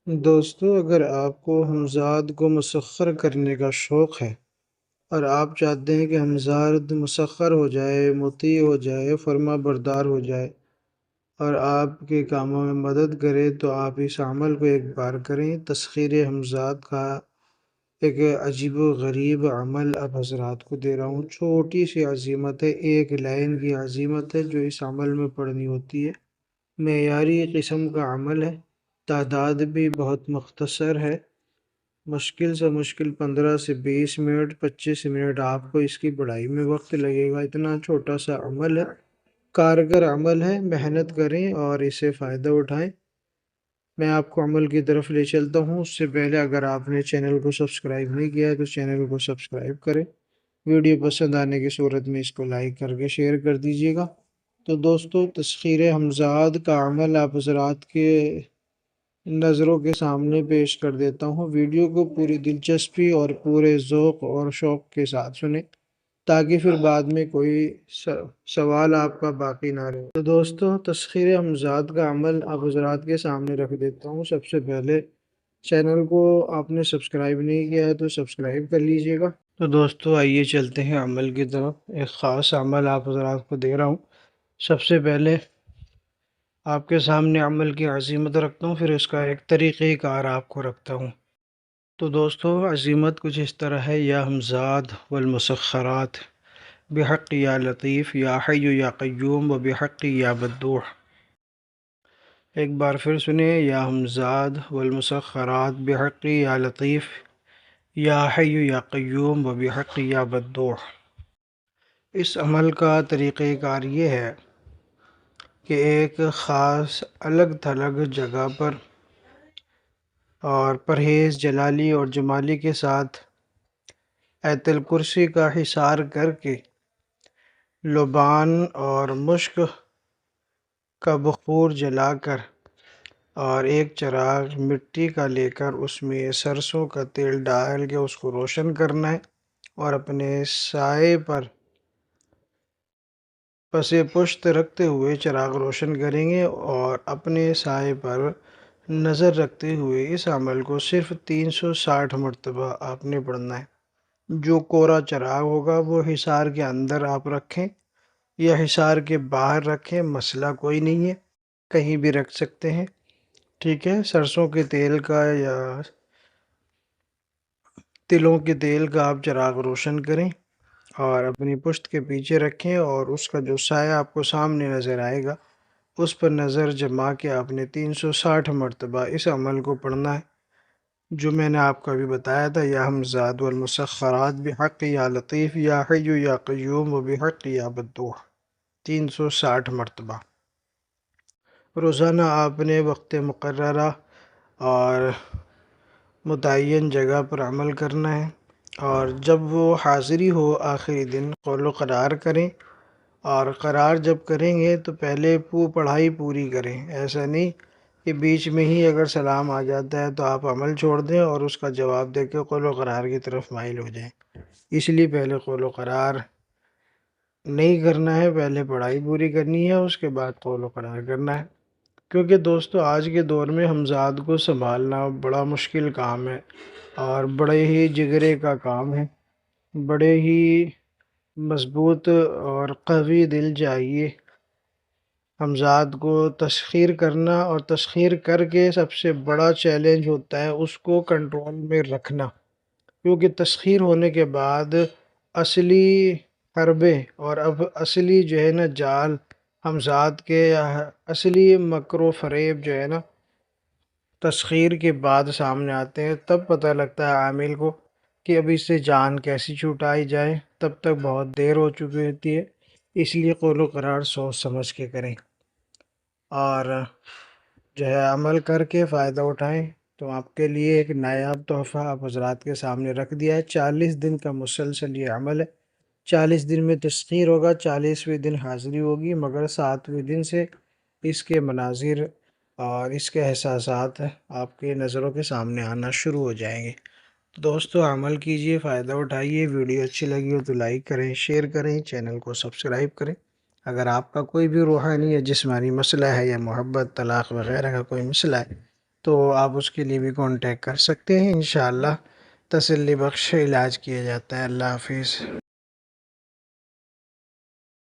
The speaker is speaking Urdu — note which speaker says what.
Speaker 1: دوستو، اگر آپ کو حمزاد کو مسخر کرنے کا شوق ہے اور آپ چاہتے ہیں کہ حمزاد مسخر ہو جائے، مطیع ہو جائے، فرما بردار ہو جائے اور آپ کے کاموں میں مدد کرے، تو آپ اس عمل کو ایک بار کریں۔ تسخیر حمزاد کا ایک عجیب و غریب عمل اب حضرات کو دے رہا ہوں۔ چھوٹی سی عظمت ہے، ایک لائن کی عظمت ہے جو اس عمل میں پڑھنی ہوتی ہے۔ معیاری قسم کا عمل ہے، تعداد بھی بہت مختصر ہے۔ مشکل سے مشکل 15 سے 20 منٹ، 25 منٹ آپ کو اس کی پڑھائی میں وقت لگے گا۔ اتنا چھوٹا سا عمل ہے، کارگر عمل ہے۔ محنت کریں اور اسے فائدہ اٹھائیں۔ میں آپ کو عمل کی طرف لے چلتا ہوں۔ اس سے پہلے اگر آپ نے چینل کو سبسکرائب نہیں کیا ہے تو چینل کو سبسکرائب کریں۔ ویڈیو پسند آنے کی صورت میں اس کو لائک کر کے شیئر کر دیجیے گا۔ تو دوستو، تسخیر حمزاد کا عمل آپ حضرات کے نظروں کے سامنے پیش کر دیتا ہوں۔ ویڈیو کو پوری دلچسپی اور پورے ذوق اور شوق کے ساتھ سنیں تاکہ پھر بعد میں کوئی سوال آپ کا باقی نہ رہے۔ تو دوستو، تسخیر حمزاد کا عمل آپ حضرات کے سامنے رکھ دیتا ہوں۔ سب سے پہلے چینل کو آپ نے سبسکرائب نہیں کیا ہے تو سبسکرائب کر لیجئے گا۔ تو دوستو، آئیے چلتے ہیں عمل کی طرف۔ ایک خاص عمل آپ حضرات کو دے رہا ہوں۔ سب سے پہلے آپ کے سامنے عمل کی عظمت رکھتا ہوں، پھر اس کا ایک طریقہ کار آپ کو رکھتا ہوں۔ تو دوستو، عظمت کچھ اس طرح ہے: یا حمزاد والمسخرات بحق یا لطیف یا حی یا قیوم و بحق یا بدوح۔ ایک بار پھر سنیں: یا حمزاد والمسخرات بحق یا لطیف یا حی یا قیوم و بحق یا بدوح۔ اس عمل کا طریقہ کار یہ ہے کہ ایک خاص الگ تھلگ جگہ پر اور پرہیز جلالی اور جمالی کے ساتھ آیت الکرسی کا حصار کر کے لبان اور مشک کا بخور جلا کر اور ایک چراغ مٹی کا لے کر اس میں سرسوں کا تیل ڈال کے اس کو روشن کرنا ہے، اور اپنے سائے پر پس پشت رکھتے ہوئے چراغ روشن کریں گے، اور اپنے سائے پر نظر رکھتے ہوئے اس عمل کو صرف 360 مرتبہ آپ نے پڑھنا ہے۔ جو کورا چراغ ہوگا وہ حصار کے اندر آپ رکھیں یا حصار کے باہر رکھیں، مسئلہ کوئی نہیں ہے، کہیں بھی رکھ سکتے ہیں، ٹھیک ہے۔ سرسوں کے تیل کا یا تلوں کے تیل کا آپ چراغ روشن کریں اور اپنی پشت کے پیچھے رکھیں، اور اس کا جو سایہ آپ کو سامنے نظر آئے گا اس پر نظر جما کے آپ نے 360 مرتبہ اس عمل کو پڑھنا ہے جو میں نے آپ کو ابھی بتایا تھا: یا حمزاد والمسخرات بحق یا لطیف یا حی یا قیوم و بحق یا بدوح، 360 مرتبہ۔ روزانہ آپ نے وقت مقررہ اور متعین جگہ پر عمل کرنا ہے، اور جب وہ حاضری ہو آخری دن قول و قرار کریں، اور قرار جب کریں گے تو پہلے پڑھائی پوری کریں۔ ایسا نہیں کہ بیچ میں ہی اگر سلام آ جاتا ہے تو آپ عمل چھوڑ دیں اور اس کا جواب دے کے قول و قرار کی طرف مائل ہو جائیں۔ اس لیے پہلے قول و قرار نہیں کرنا ہے، پہلے پڑھائی پوری کرنی ہے، اس کے بعد قول و قرار کرنا ہے۔ کیونکہ دوستو، آج کے دور میں حمزاد کو سنبھالنا بڑا مشکل کام ہے اور بڑے ہی جگرے کا کام ہے، بڑے ہی مضبوط اور قوی دل چاہیے۔ حمزاد کو تسخیر کرنا، اور تسخیر کر کے سب سے بڑا چیلنج ہوتا ہے اس کو کنٹرول میں رکھنا، کیونکہ تسخیر ہونے کے بعد اصلی حربے اور اب اصلی جو ہے نا جال حمزاد کے، اصلی مکر و فریب جو ہے نا تسخیر کے بعد سامنے آتے ہیں۔ تب پتہ لگتا ہے عامل کو کہ اب اس سے جان کیسی چھٹائی جائے، تب تک بہت دیر ہو چکی ہوتی ہے۔ اس لیے قول و قرار سوچ سمجھ کے کریں اور جو ہے عمل کر کے فائدہ اٹھائیں۔ تو آپ کے لیے ایک نایاب تحفہ آپ حضرات کے سامنے رکھ دیا ہے۔ 40 دن کا مسلسل یہ عمل ہے۔ 40 دن میں تسخیر ہوگا، 40ویں دن حاضری ہوگی، مگر 7ویں دن سے اس کے مناظر اور اس کے احساسات آپ کے نظروں کے سامنے آنا شروع ہو جائیں گے۔ تو دوستو، عمل کیجئے، فائدہ اٹھائیے۔ ویڈیو اچھی لگی ہو تو لائک کریں، شیئر کریں، چینل کو سبسکرائب کریں۔ اگر آپ کا کوئی بھی روحانی یا جسمانی مسئلہ ہے یا محبت، طلاق وغیرہ کا کوئی مسئلہ ہے تو آپ اس کے لیے بھی کانٹیکٹ کر سکتے ہیں، انشاءاللہ تسلی بخش علاج کیا جاتا ہے۔ اللہ حافظ۔